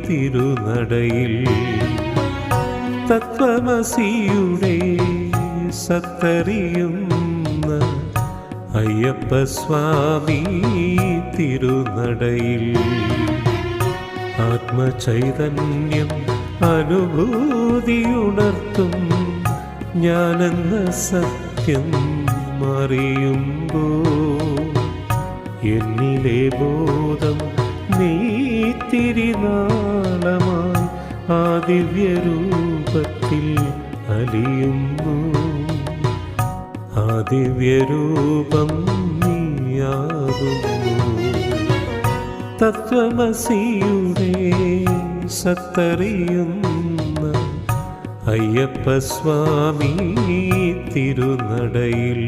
തിരുനടയിൽ തത്വമസിയുടെ സത്തറിയുന്ന അയ്യപ്പസ്വാമി തിരുനടയിൽ ആത്മചൈതന്യം അനുഭൂതിയുണർത്തും ഞാനെന്ന സത്യം അറിയുമ്പോൾ എന്നിലെ ബോധം നീ തിരുനാളമായി ആ ദിവ്യരൂപത്തിൽ അലിയുന്നു. ആ ദിവ്യരൂപം നീയാകുന്നു. തത്വമസിയുടെ സത്തറിയുന്ന അയ്യപ്പസ്വാമി തിരുനടയിൽ